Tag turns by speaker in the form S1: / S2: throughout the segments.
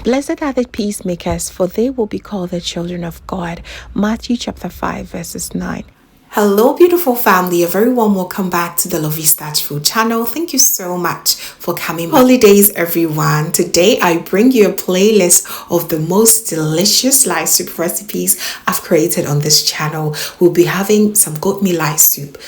S1: Blessed are the peacemakers, for they will be called the children of God. Matthew chapter 5 verses 9. Hello, beautiful family. A very warm welcome back to the Lovey Start Food channel. Thank you so much for coming. Holidays, everyone. Today, I bring you a playlist of the most delicious light soup recipes I've created on this channel. We'll be having some goat meat light soup,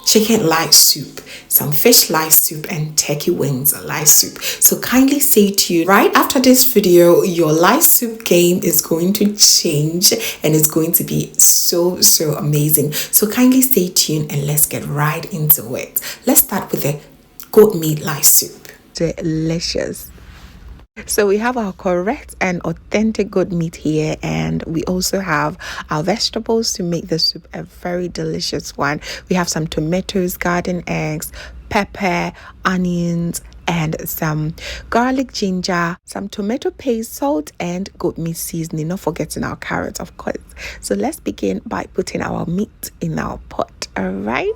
S1: chicken light soup, some fish light soup, and turkey wings light soup. So kindly stay tuned. Right after this video, your light soup game is going to change and it's going to be so amazing. So kindly stay tuned and let's get right into it. Let's start with the goat meat light soup. Delicious. So we have our correct and authentic goat meat here, and we also have our vegetables to make the soup a very delicious one. We have some tomatoes, garden eggs, pepper, onions, and some garlic, ginger, some tomato paste, salt, and goat meat seasoning, not forgetting our carrots, of course. So let's begin by putting our meat in our pot. All right.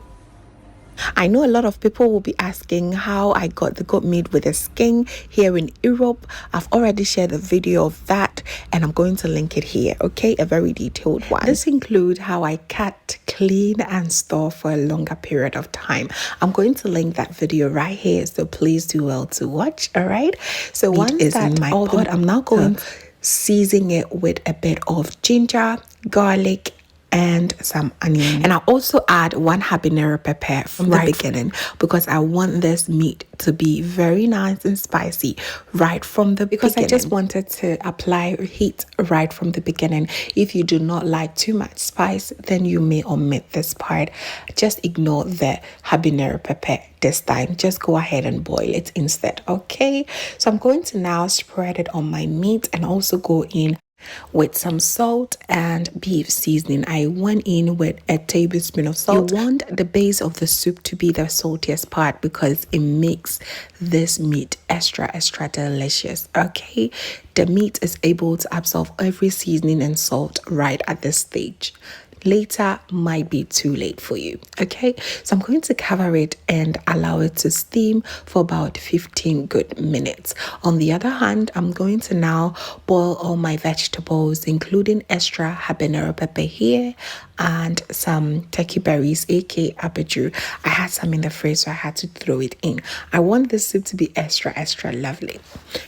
S1: I know a lot of people will be asking how I got the goat meat with the skin here in Europe. I've already shared a video of that and I'm going to link it here, okay? A very detailed one. This includes how I cut, clean, and store for a longer period of time. I'm going to link that video right here, so please do well to watch, all right? So once is in my pot, I'm now going to season it with a bit of ginger, garlic, and some onion. And I also add 1 habanero pepper from the beginning because I want this meat to be very nice and spicy right from the beginning. I just wanted to apply heat right from the beginning. If you do not like too much spice, then you may omit this part. Just ignore the habanero pepper this time. Just go ahead and boil it instead, okay? So I'm going to now spread it on my meat and also go in with some salt and beef seasoning. I went in with a tablespoon of salt. You want the base of the soup to be the saltiest part because it makes this meat extra delicious, okay? The meat is able to absorb every seasoning and salt right at this stage. Later might be too late for you, okay? So I'm going to cover it and allow it to steam for about 15 good minutes. On the other hand, I'm going to now boil all my vegetables, including extra habanero pepper here and some turkey berries, aka abajur. I had some in the fridge, so I had to throw it in. I want this soup to be extra lovely.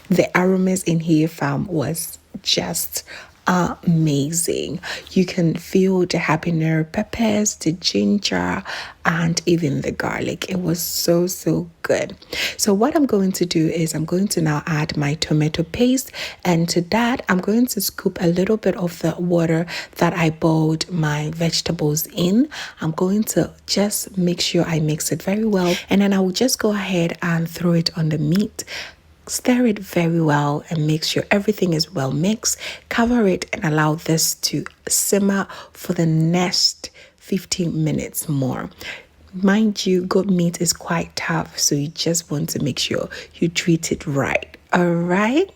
S1: The aromas in here, fam, was just amazing. You can feel the habanero peppers, the ginger, and even the garlic. It was so good. So what I'm going to do is I'm going to now add my tomato paste, and to that I'm going to scoop a little bit of the water that I boiled my vegetables in. I'm going to just make sure I mix it very well, and then I will just go ahead and throw it on the meat. Stir it very well and make sure everything is well mixed. Cover it and allow this to simmer for the next 15 minutes more. Mind you, goat meat is quite tough, so you just want to make sure you treat it right. All right.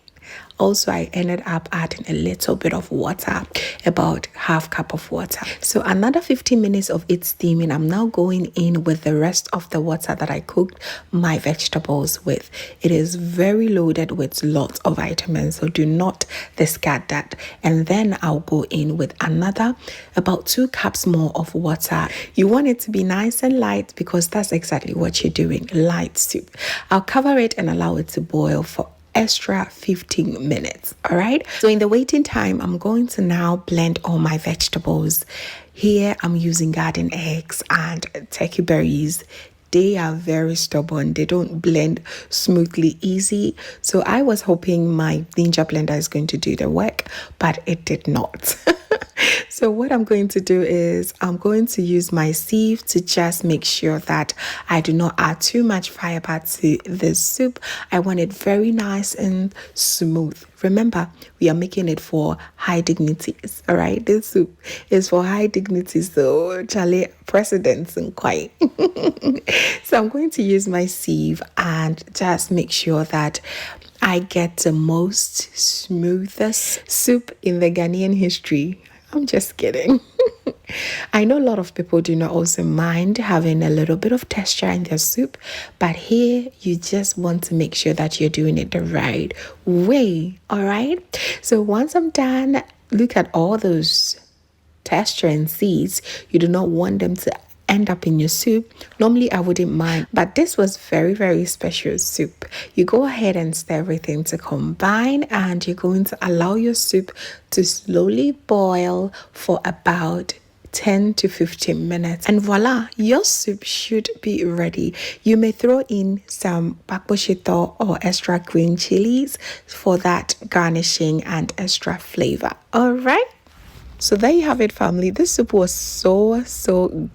S1: Also, I ended up adding a little bit of water, about half cup of water. So another 15 minutes of it steaming, I'm now going in with the rest of the water that I cooked my vegetables with. It is very loaded with lots of vitamins, so do not discard that. And then I'll go in with another about 2 cups more of water. You want it to be nice and light because that's exactly what you're doing, light soup. I'll cover it and allow it to boil for extra 15 minutes. All right, so in the waiting time, I'm going to now blend all my vegetables. Here I'm using garden eggs and turkey berries. They are very stubborn. They don't blend smoothly easy. So I was hoping my ninja blender is going to do the work, but it did not. So what I'm going to do is I'm going to use my sieve to just make sure that I do not add too much fiber to this soup. I want it very nice and smooth. Remember, we are making it for high dignities, all right? This soup is for high dignities, so Charlie, precedence and quite. So I'm going to use my sieve and just make sure that I get the most smoothest soup in the Ghanaian history. I'm just kidding. I know a lot of people do not also mind having a little bit of texture in their soup, but here you just want to make sure that you're doing it the right way. All right. So once I'm done, look at all those texture and seeds. You do not want them to end up in your soup. Normally I wouldn't mind, but this was very, very special soup. You go ahead and stir everything to combine, and you're going to allow your soup to slowly boil for about 10 to 15 minutes, and voila, your soup should be ready. You may throw in some bakboshito or extra green chilies for that garnishing and extra flavor. All right. So there you have it, family. This soup was so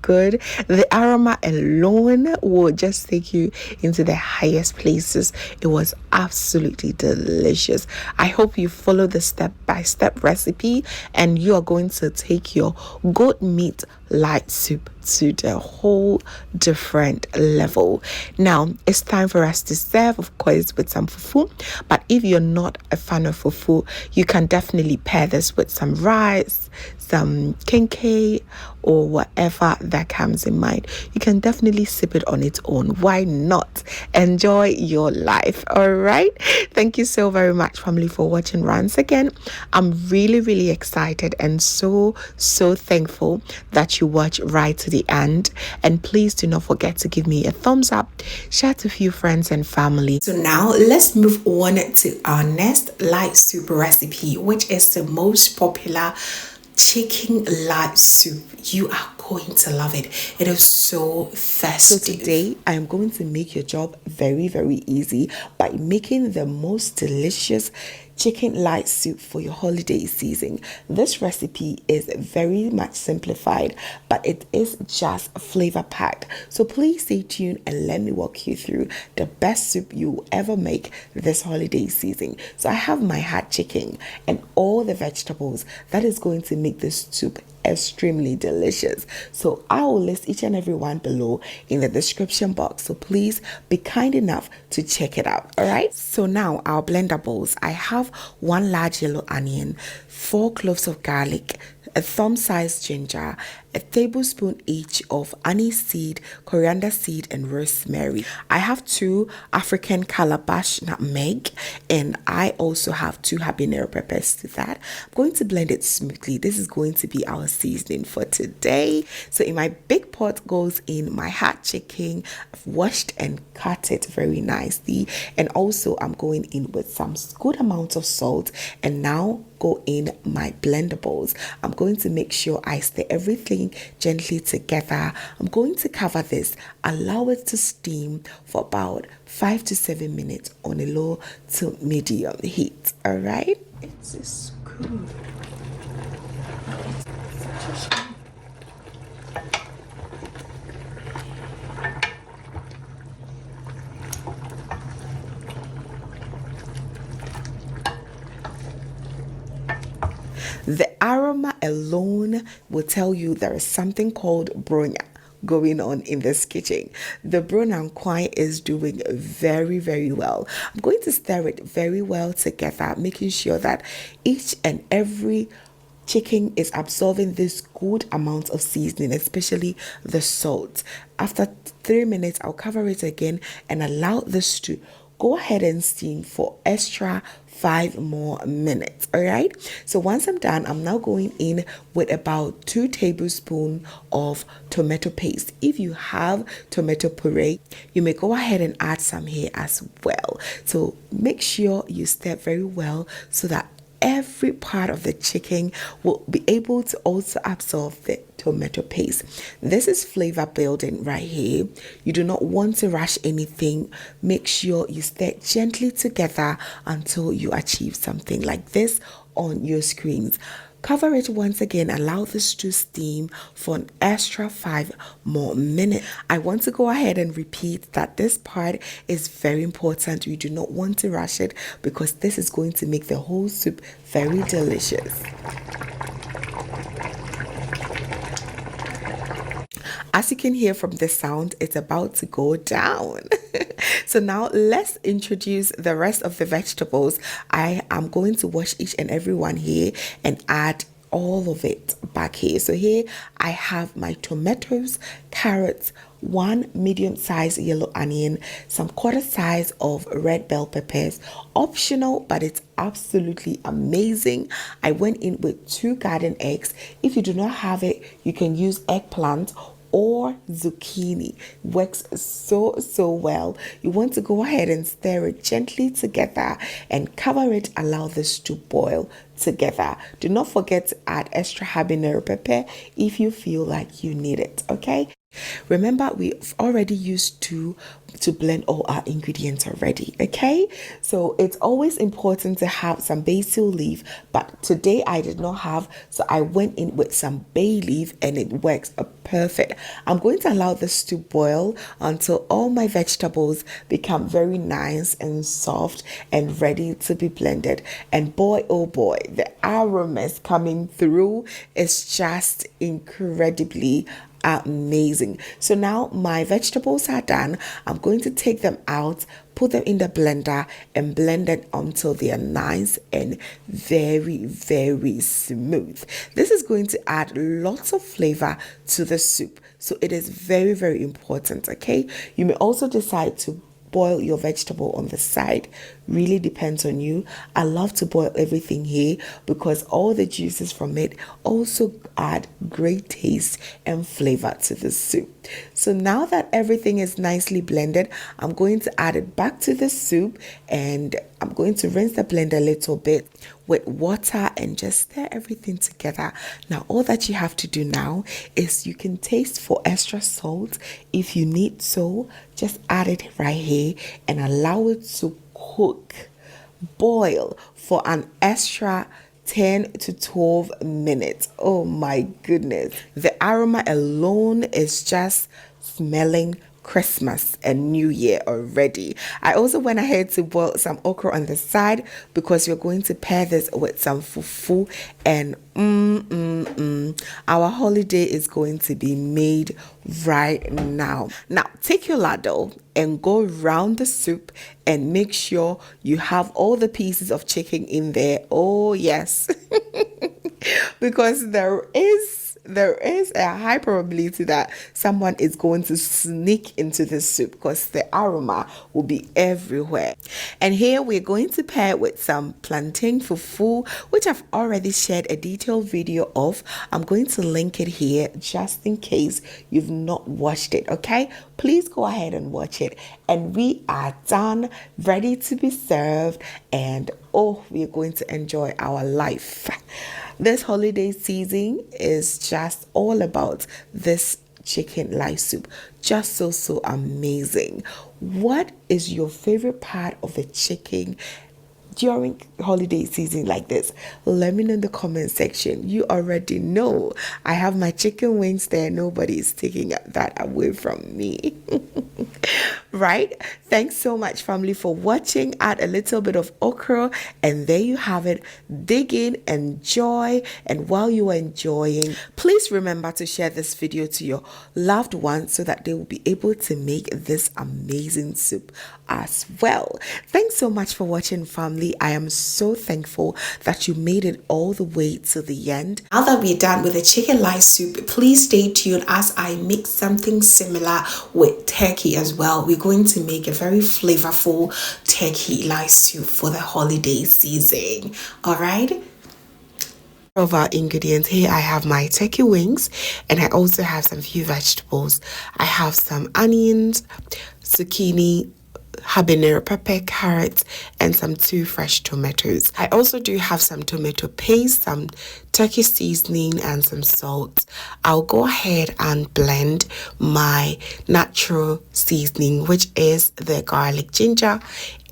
S1: good. The aroma alone will just take you into the highest places. It was absolutely delicious. I hope you follow the step-by-step recipe, and you are going to take your goat meat light soup to the whole different level. Now it's time for us to serve, of course, with some fufu. But if you're not a fan of fufu, you can definitely pair this with some rice, some kenkey, or whatever that comes in mind. You can definitely sip it on its own. Why not? Enjoy your life. All right. Thank you so very much, family, for watching once again. I'm really excited and so thankful that you watch right to the end. And please do not forget to give me a thumbs up, share to a few friends and family. So now let's move on to our next light soup recipe, which is the most popular chicken light soup. You are going to love it. It is so festive. So today I am going to make your job very easy by making the most delicious chicken light soup for your holiday season. This recipe is very much simplified, but it is just flavor packed. So please stay tuned and let me walk you through the best soup you will ever make this holiday season. So I have my hot chicken and all the vegetables that is going to make this soup extremely delicious. So I will list each and every one below in the description box, so please be kind enough to check it out. All right, so now our blender bowls. I have 1 large yellow onion, 4 cloves of garlic, a thumb-sized ginger, a tablespoon each of anise seed, coriander seed, and rosemary. I have 2 African calabash nutmeg, and I also have 2 habanero peppers to that. I'm going to blend it smoothly. This is going to be our seasoning for today. So in my big pot goes in my hot chicken. I've washed and cut it very nicely, and also I'm going in with some good amount of salt, and now go in my blender bowls. I'm going to make sure I stir everything gently together. I'm going to cover this, allow it to steam for about 5 to 7 minutes on a low to medium heat. All right, it's a screw. The aroma alone will tell you there is something called bronya going on in this kitchen. The bronya is doing very well. I'm going to stir it very well together, making sure that each and every chicken is absorbing this good amount of seasoning, especially the salt. After 3 minutes, I'll cover it again and allow this to go ahead and steam for extra 5 more minutes. All right, so once I'm done, I'm now going in with about 2 tablespoons of tomato paste. If you have tomato puree, you may go ahead and add some here as well. So make sure you stir very well so that every part of the chicken will be able to also absorb the tomato paste. This is flavor building right here. You do not want to rush anything. Make sure you stir gently together until you achieve something like this on your screens. Cover it once again, allow this to steam for an extra 5 more minutes. I want to go ahead and repeat that this part is very important. We do not want to rush it because this is going to make the whole soup very delicious. As you can hear from the sound, it's about to go down. So now let's introduce the rest of the vegetables. I am going to wash each and every one here and add all of it back here. So here I have my tomatoes, carrots, one medium-sized yellow onion, some quarter size of red bell peppers, optional, but it's absolutely amazing. I went in with 2 garden eggs. If you do not have it, you can use eggplant or zucchini. Works so well. You want to go ahead and stir it gently together and cover it. Allow this to boil together. Do not forget to add extra habanero pepper if you feel like you need it. Okay, remember we've already used two to blend all our ingredients already. Okay, so it's always important to have some basil leaf, but today I did not have, so I went in with some bay leaf and it works perfect. I'm going to allow this to boil until all my vegetables become very nice and soft and ready to be blended. And boy, oh boy, the aromas coming through is just incredibly amazing. So now my vegetables are done. I'm going to take them out, put them in the blender and blend it until they are nice and very smooth. This is going to add lots of flavor to the soup, so it is very important. Okay, you may also decide to boil your vegetable on the side. Really depends on you. I love to boil everything here because all the juices from it also add great taste and flavor to the soup. So now that everything is nicely blended, I'm going to add it back to the soup and I'm going to rinse the blender a little bit with water and just stir everything together. Now all that you have to do now is you can taste for extra salt if you need, so just add it right here and allow it to boil for an extra 10 to 12 minutes. Oh my goodness, the aroma alone is just smelling Christmas and New Year already. I also went ahead to boil some okra on the side because we're going to pair this with some fufu and our holiday is going to be made right now. Now take your ladle and go around the soup and make sure you have all the pieces of chicken in there. Oh yes, because there is a high probability that someone is going to sneak into the soup because the aroma will be everywhere. And here we're going to pair it with some plantain fufu, which I've already shared a detailed video of. I'm going to link it here just in case you've not watched it. Okay, please go ahead and watch it. And we are done, ready to be served, and oh, we're going to enjoy our life. This holiday season is just all about this chicken live soup. Just so amazing. What is your favorite part of the chicken during holiday season like this? Let me know in the comment section. You already know I have my chicken wings there. Nobody's taking that away from me. Right? Thanks so much, family, for watching. Add a little bit of okra and there you have it. Dig in, enjoy, and while you are enjoying, please remember to share this video to your loved ones so that they will be able to make this amazing soup as well. Thanks so much for watching, family. I am so thankful that you made it all the way to the end. Now that we're done with the chicken live soup, please stay tuned as I make something similar with turkey as well. We're going to make a very flavorful turkey live soup for the holiday season. All right. Of our ingredients here, I have my turkey wings and I also have some few vegetables. I have some onions, zucchini, habanero pepper, carrots, and some 2 fresh tomatoes. I also do have some tomato paste, some turkey seasoning, and some salt. I'll go ahead and blend my natural seasoning, which is the garlic, ginger,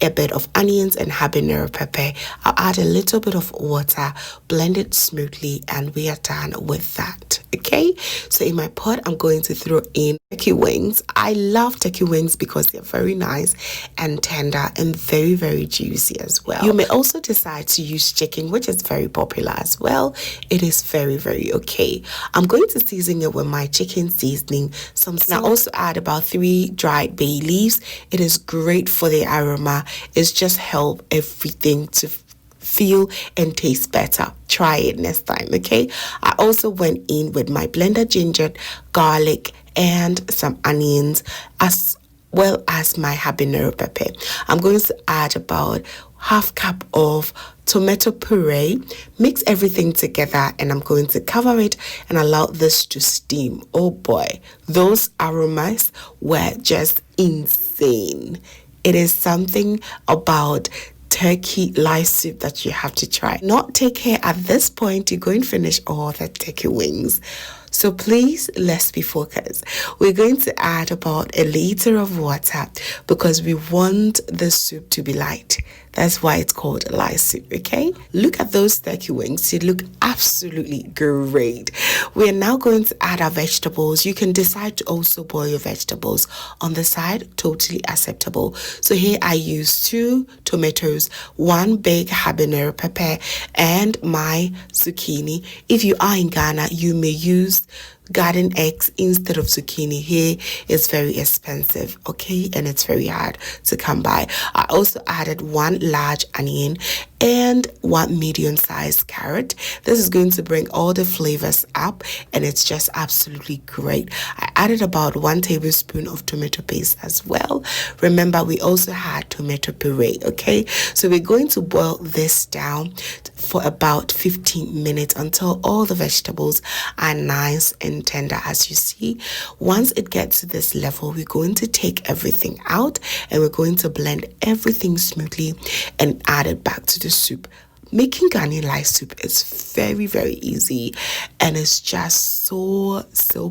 S1: a bit of onions, and habanero pepper. I'll add a little bit of water, blend it smoothly, and we are done with that. Okay, so in my pot, I'm going to throw in turkey wings. I love turkey wings because they're very nice and tender and very juicy as well. You may also decide to use chicken, which is very popular as well. It is very okay. I'm going to season it with my chicken seasoning. And I also add about 3 dried bay leaves. It is great for the aroma. It's just help everything to feel and taste better. Try it next time, okay? I also went in with my blended ginger, garlic, and some onions, as well as my habanero pepper. I'm going to add about half cup of tomato puree, mix everything together, and I'm going to cover it and allow this to steam. Oh boy, those aromas were just insane. It is something about turkey light soup that you have to try. Not take care at this point, you're going to finish all the turkey wings. So please, let's be focused. We're going to add about a liter of water because we want the soup to be light. That's why it's called light soup, okay? Look at those turkey wings. They look absolutely great. We are now going to add our vegetables. You can decide to also boil your vegetables on the side, totally acceptable. So here I use 2 tomatoes, 1 big habanero pepper, and my zucchini. If you are in Ghana, you may use garden eggs instead of zucchini. Here is very expensive, okay, and it's very hard to come by. I also added 1 large onion and 1 medium-sized carrot. This is going to bring all the flavors up, and it's just absolutely great. I added about 1 tablespoon of tomato paste as well. Remember, we also had tomato puree, okay? So we're going to boil this down for about 15 minutes until all the vegetables are nice and tender, as you see. Once it gets to this level, we're going to take everything out and we're going to blend everything smoothly and add it back to the soup. Making Ghanaian light soup is very, very easy, and it's just so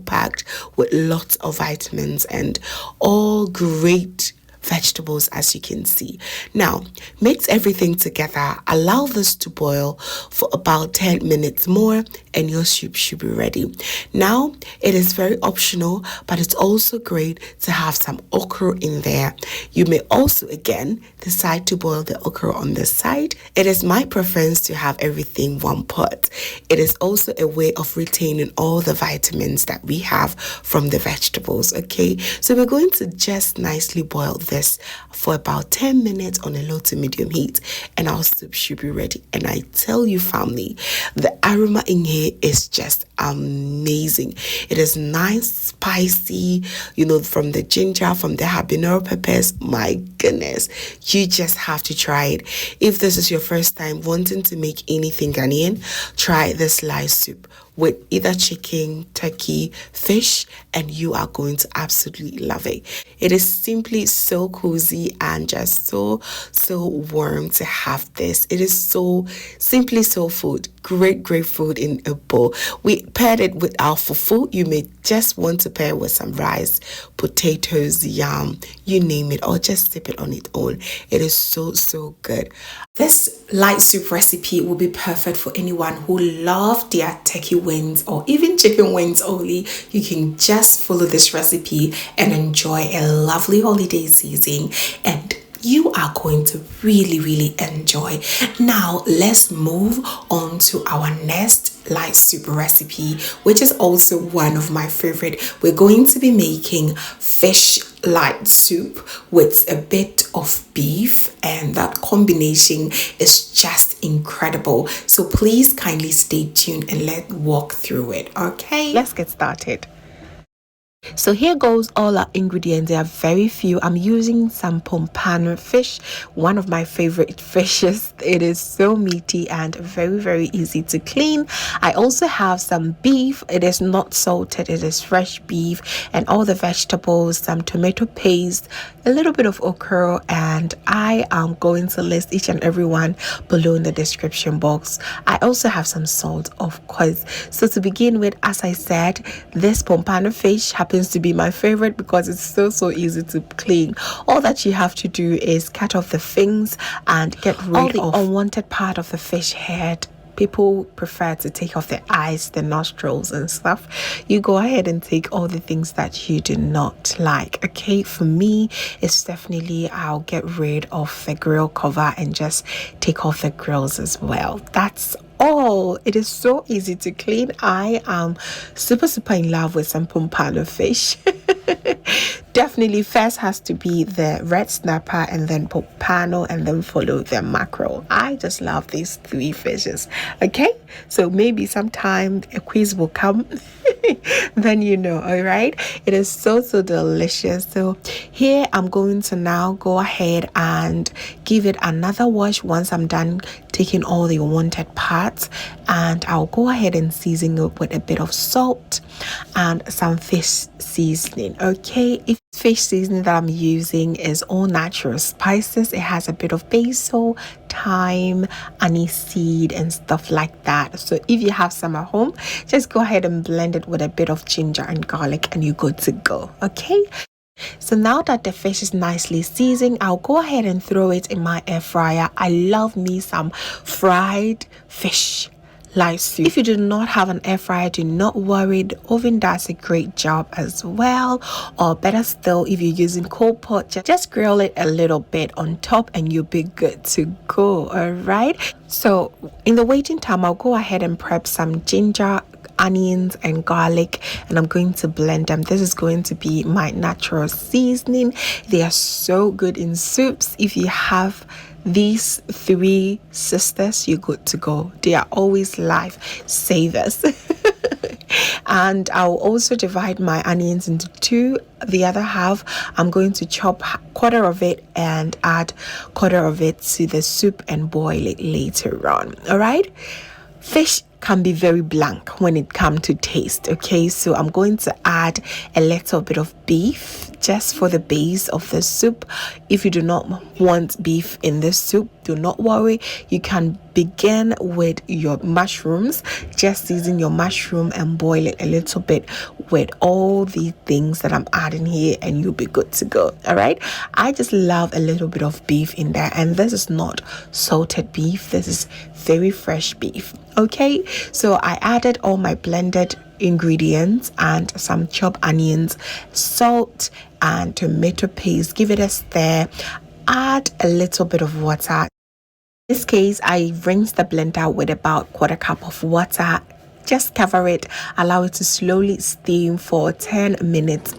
S1: packed with lots of vitamins and all great vegetables, as you can see. Now, mix everything together, allow this to boil for about 10 minutes more, and your soup should be ready. Now, it is very optional, but it's also great to have some okra in there. You may also, again, decide to boil the okra on the side. It is my preference to have everything one pot. It is also a way of retaining all the vitamins that we have from the vegetables, okay? So we're going to just nicely boil this for about 10 minutes on a low to medium heat, and our soup should be ready. And I tell you, family, the aroma in here is just amazing. It is nice, spicy, from the ginger, from the habanero peppers. My goodness, you just have to try it. If this is your first time wanting to make anything Ghanaian, try this light soup with either chicken, turkey, fish, and you are going to absolutely love it. It is simply so cozy and just so warm to have this. It is simply so food. Great food in a bowl. We paired it with our fufu. You may just want to pair with some rice, potatoes, yam, you name it, or just sip it on its own. It is so good. This light soup recipe will be perfect for anyone who loves their turkey wings or even chicken wings only. You can just follow this recipe and enjoy a lovely holiday season, and you are going to really enjoy. Now let's move on to our next light soup recipe, which is also one of my favorite. We're going to be making fish light soup with a bit of beef, and that combination is just incredible. So please kindly stay tuned and let's walk through it, okay? Let's get started. So here goes all our ingredients. There are very few. I'm using some pompano fish, one of my favorite fishes. It is so meaty and very easy to clean. I also have some beef. It is not salted, it is fresh beef, and all the vegetables, some tomato paste, a little bit of okra, and I am going to list each and every one below in the description box. I also have some salt, of course. So to begin with, as I said, this pompano fish happens to be my favorite because it's so easy to clean. All that you have to do is cut off the fins and get rid of the unwanted part of the fish head. People prefer to take off the eyes, the nostrils and stuff. You go ahead and take all the things that you do not like, okay? For me, it's definitely I'll get rid of the grill cover and just take off the grills as well. That's all. It is so easy to clean. I am super in love with some pompano fish. Definitely first has to be the red snapper and then pompano and then follow the mackerel. I just love these three fishes. Okay, so maybe sometime a quiz will come. Then all right, it is so delicious. So here I'm going to now go ahead and give it another wash once I'm done taking all the wanted parts, and I'll go ahead and season it with a bit of salt and some fish seasoning. Okay, if fish seasoning that I'm using is all natural spices, it has a bit of basil, thyme, aniseed and stuff like that. So if you have some at home, just go ahead and blend it with a bit of ginger and garlic and you're good to go. Okay, so now that the fish is nicely seasoned, I'll go ahead and throw it in my air fryer. I love me some fried fish live soup. If you do not have an air fryer, do not worry, the oven does a great job as well. Or better still, if you're using cold pot, just grill it a little bit on top and you'll be good to go. All right, so in the waiting time, I'll go ahead and prep some ginger, onions and garlic, and I'm going to blend them. This is going to be my natural seasoning. They are so good in soups. If you have these three sisters, you're good to go. They are always life savers. And I'll also divide my onions into two. The other half, I'm going to chop quarter of it and add quarter of it to the soup and boil it later on. All right, fish can be very blank when it comes to taste. Okay, so I'm going to add a little bit of beef just for the base of the soup. If you do not want beef in the soup, do not worry, you can begin with your mushrooms. Just season your mushroom and boil it a little bit with all the things that I'm adding here and you'll be good to go. All right, I just love a little bit of beef in there, and this is not salted beef, this is very fresh beef. Okay, so I added all my blended ingredients and some chopped onions, salt and tomato paste. Give it a stir, add a little bit of water. In this case, I rinse the blender with about quarter cup of water. Just cover it, allow it to slowly steam for 10 minutes.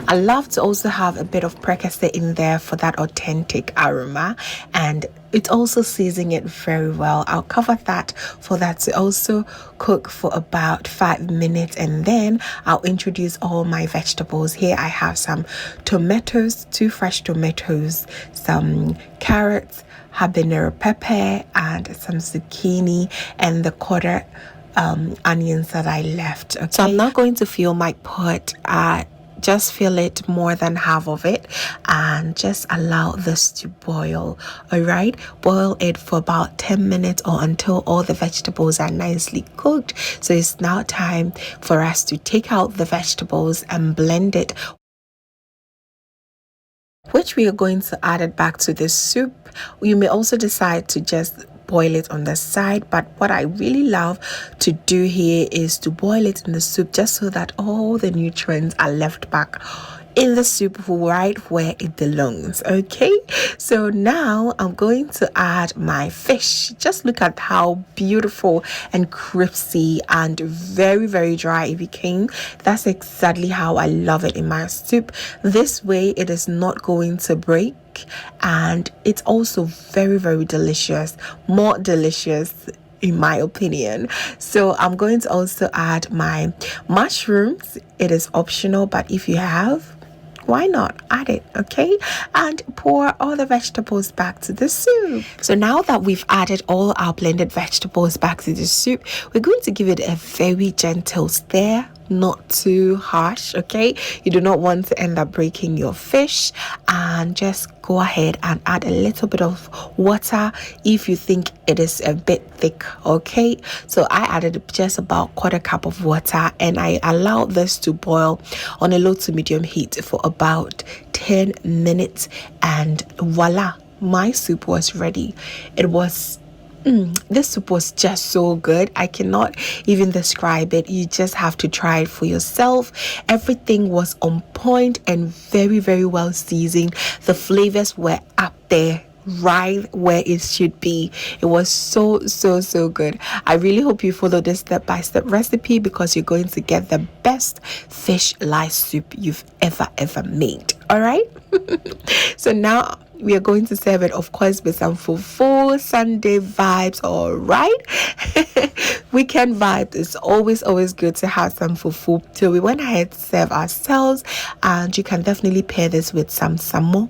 S1: I love to also have a bit of precursor in there for that authentic aroma, and it's also seasoning it very well. I'll cover that for that to also cook for about 5 minutes, and then I'll introduce all my vegetables. Here I have some tomatoes, 2 fresh tomatoes, some carrots, habanero pepper and some zucchini, and the quarter onions that I left. Okay, so I'm not going to fill my pot. Just fill it more than half of it and just allow this to boil. All right, boil it for about 10 minutes or until all the vegetables are nicely cooked. So it's now time for us to take out the vegetables and blend it, which we are going to add it back to the soup. You may also decide to just boil it on the side, but what I really love to do here is to boil it in the soup just so that all the nutrients are left back in the soup right where it belongs. Okay, so now I'm going to add my fish. Just look at how beautiful and crispy and very dry it became. That's exactly how I love it in my soup. This way it is not going to break, and it's also very delicious, more delicious in my opinion. So I'm going to also add my mushrooms. It is optional, but if you have, why not add it? Okay, and pour all the vegetables back to the soup. So now that we've added all our blended vegetables back to the soup, we're going to give it a very gentle stir, not too harsh. Okay, you do not want to end up breaking your fish, and just go ahead and add a little bit of water if you think it is a bit thick. Okay, so I added just about quarter cup of water and I allowed this to boil on a low to medium heat for about 10 minutes, and voila, my soup was ready. It was this soup was just so good. I cannot even describe it. You just have to try it for yourself. Everything was on point and very well seasoned. The flavors were up there, right where it should be. It was so good. I really hope you follow this step-by-step recipe, because you're going to get the best fish lice soup you've ever made. All right. So now we are going to serve it, of course, with some fufu Sunday vibes. All right. Weekend vibes. It's always good to have some fufu. So we went ahead to serve ourselves, and you can definitely pair this with some samo,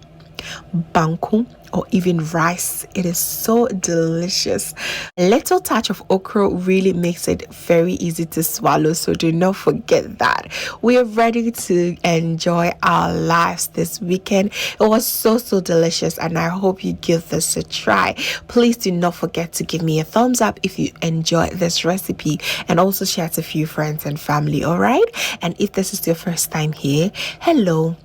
S1: banku, or even rice. It is so delicious. A little touch of okra really makes it very easy to swallow, so do not forget that. We are ready to enjoy our lives this weekend. It was so delicious, and I hope you give this a try. Please do not forget to give me a thumbs up if you enjoyed this recipe, and also share it to a few friends and family. All right. And if this is your first time here, hello,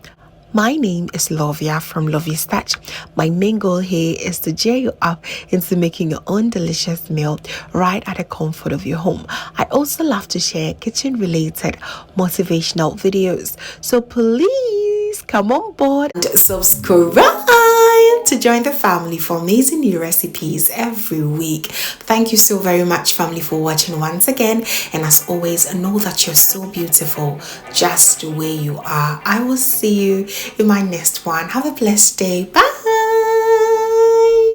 S1: my name is Lovia from Lovey's Touch. My main goal here is to cheer you up into making your own delicious meal right at the comfort of your home. I also love to share kitchen related motivational videos. So please come on board and subscribe to join the family for amazing new recipes every week. Thank you so very much, family, for watching once again. And as always, know that you're so beautiful just the way you are. I will see you in my next one. Have a blessed day. Bye.